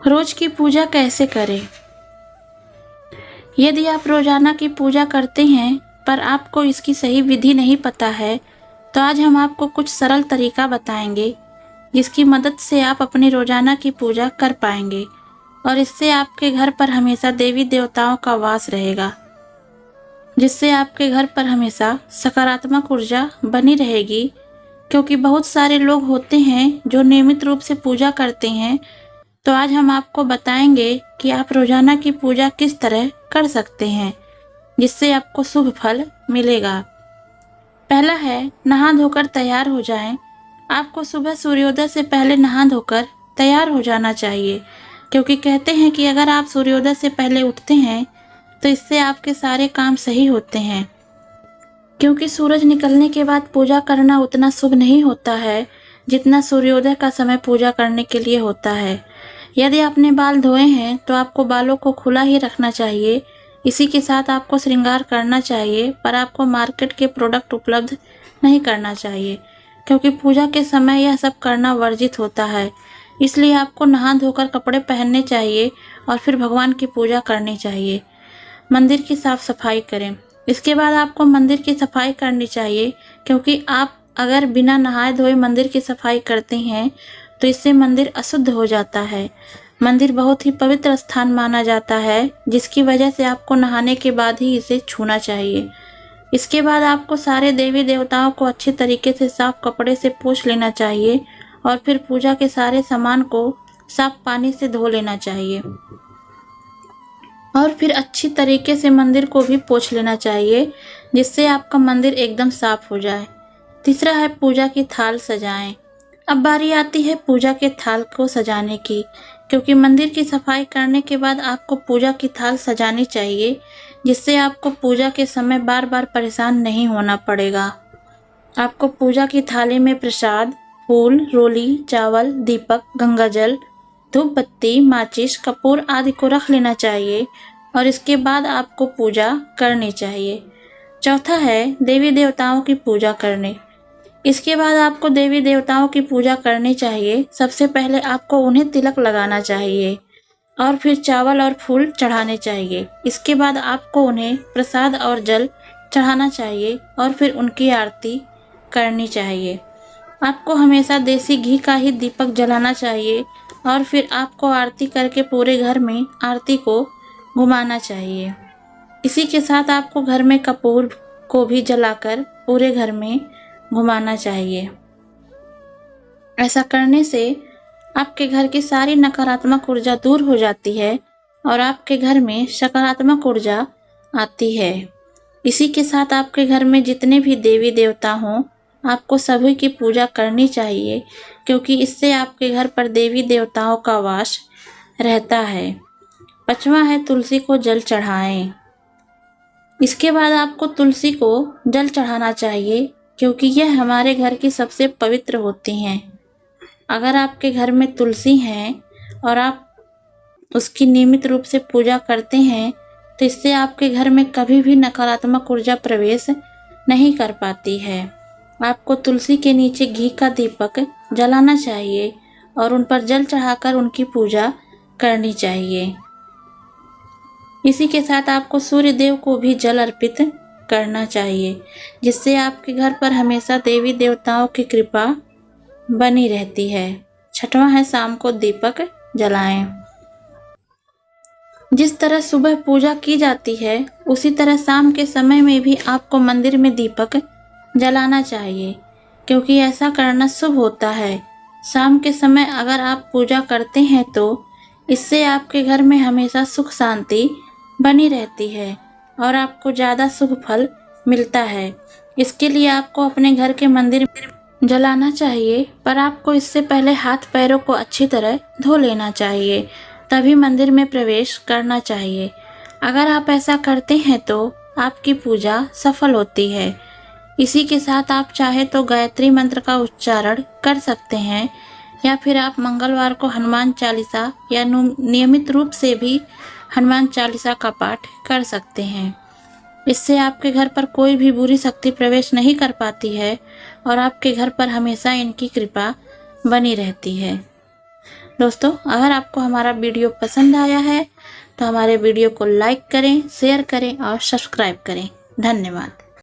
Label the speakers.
Speaker 1: रोज की पूजा कैसे करें? यदि आप रोजाना की पूजा करते हैं पर आपको इसकी सही विधि नहीं पता है, तो आज हम आपको कुछ सरल तरीका बताएंगे जिसकी मदद से आप अपनी रोजाना की पूजा कर पाएंगे और इससे आपके घर पर हमेशा देवी देवताओं का वास रहेगा, जिससे आपके घर पर हमेशा सकारात्मक ऊर्जा बनी रहेगी। क्योंकि बहुत सारे लोग होते हैं जो नियमित रूप से पूजा करते हैं, तो आज हम आपको बताएंगे कि आप रोजाना की पूजा किस तरह कर सकते हैं जिससे आपको शुभ फल मिलेगा। पहला है, नहा धोकर तैयार हो जाएं। आपको सुबह सूर्योदय से पहले नहा धोकर तैयार हो जाना चाहिए, क्योंकि कहते हैं कि अगर आप सूर्योदय से पहले उठते हैं तो इससे आपके सारे काम सही होते हैं। क्योंकि सूरज निकलने के बाद पूजा करना उतना शुभ नहीं होता है जितना सूर्योदय का समय पूजा करने के लिए होता है। यदि आपने बाल धोए हैं तो आपको बालों को खुला ही रखना चाहिए। इसी के साथ आपको श्रृंगार करना चाहिए, पर आपको मार्केट के प्रोडक्ट उपलब्ध नहीं करना चाहिए, क्योंकि पूजा के समय यह सब करना वर्जित होता है। इसलिए आपको नहा धोकर कपड़े पहनने चाहिए और फिर भगवान की पूजा करनी चाहिए। मंदिर की साफ सफाई करें। इसके बाद आपको मंदिर की सफाई करनी चाहिए, क्योंकि आप अगर बिना नहाए धोए मंदिर की सफाई करते हैं तो इससे मंदिर अशुद्ध हो जाता है। मंदिर बहुत ही पवित्र स्थान माना जाता है, जिसकी वजह से आपको नहाने के बाद ही इसे छूना चाहिए। इसके बाद आपको सारे देवी देवताओं को अच्छे तरीके से साफ कपड़े से पोंछ लेना चाहिए और फिर पूजा के सारे सामान को साफ पानी से धो लेना चाहिए और फिर अच्छी तरीके से मंदिर को भी पोंछ लेना चाहिए, जिससे आपका मंदिर एकदम साफ हो जाए। तीसरा है, पूजा की थाल सजाएं। अब बारी आती है पूजा के थाल को सजाने की, क्योंकि मंदिर की सफाई करने के बाद आपको पूजा की थाल सजानी चाहिए, जिससे आपको पूजा के समय बार बार परेशान नहीं होना पड़ेगा। आपको पूजा की थाली में प्रसाद, फूल, रोली, चावल, दीपक, गंगाजल, धूप बत्ती, माचिस, कपूर आदि को रख लेना चाहिए और इसके बाद आपको पूजा करनी चाहिए। चौथा है, देवी देवताओं की पूजा करने। इसके बाद आपको देवी देवताओं की पूजा करनी चाहिए। सबसे पहले आपको उन्हें तिलक लगाना चाहिए और फिर चावल और फूल चढ़ाने चाहिए। इसके बाद आपको उन्हें प्रसाद और जल चढ़ाना चाहिए और फिर उनकी आरती करनी चाहिए। आपको हमेशा देसी घी का ही दीपक जलाना चाहिए और फिर आपको आरती करके पूरे घर में आरती को घुमाना चाहिए। इसी के साथ आपको घर में कपूर को भी जलाकर पूरे घर में घुमाना चाहिए। ऐसा करने से आपके घर की सारी नकारात्मक ऊर्जा दूर हो जाती है और आपके घर में सकारात्मक ऊर्जा आती है। इसी के साथ आपके घर में जितने भी देवी देवता हों, आपको सभी की पूजा करनी चाहिए, क्योंकि इससे आपके घर पर देवी देवताओं का वास रहता है। पांचवा है, तुलसी को जल चढ़ाएं। इसके बाद आपको तुलसी को जल चढ़ाना चाहिए, क्योंकि यह हमारे घर की सबसे पवित्र होती हैं। अगर आपके घर में तुलसी है और आप उसकी नियमित रूप से पूजा करते हैं, तो इससे आपके घर में कभी भी नकारात्मक ऊर्जा प्रवेश नहीं कर पाती है। आपको तुलसी के नीचे घी का दीपक जलाना चाहिए और उन पर जल चढ़ाकर उनकी पूजा करनी चाहिए। इसी के साथ आपको सूर्य देव को भी जल अर्पित करना चाहिए, जिससे आपके घर पर हमेशा देवी देवताओं की कृपा बनी रहती है। छठवां है, शाम को दीपक जलाएं। जिस तरह सुबह पूजा की जाती है, उसी तरह शाम के समय में भी आपको मंदिर में दीपक जलाना चाहिए, क्योंकि ऐसा करना शुभ होता है। शाम के समय अगर आप पूजा करते हैं तो इससे आपके घर में हमेशा सुख शांति बनी रहती है और आपको ज़्यादा शुभ फल मिलता है। इसके लिए आपको अपने घर के मंदिर जलाना चाहिए, पर आपको इससे पहले हाथ पैरों को अच्छी तरह धो लेना चाहिए, तभी मंदिर में प्रवेश करना चाहिए। अगर आप ऐसा करते हैं तो आपकी पूजा सफल होती है। इसी के साथ आप चाहे तो गायत्री मंत्र का उच्चारण कर सकते हैं, या फिर आप मंगलवार को हनुमान चालीसा या नियमित रूप से भी हनुमान चालीसा का पाठ कर सकते हैं। इससे आपके घर पर कोई भी बुरी शक्ति प्रवेश नहीं कर पाती है और आपके घर पर हमेशा इनकी कृपा बनी रहती है। दोस्तों, अगर आपको हमारा वीडियो पसंद आया है तो हमारे वीडियो को लाइक करें, शेयर करें और सब्सक्राइब करें। धन्यवाद।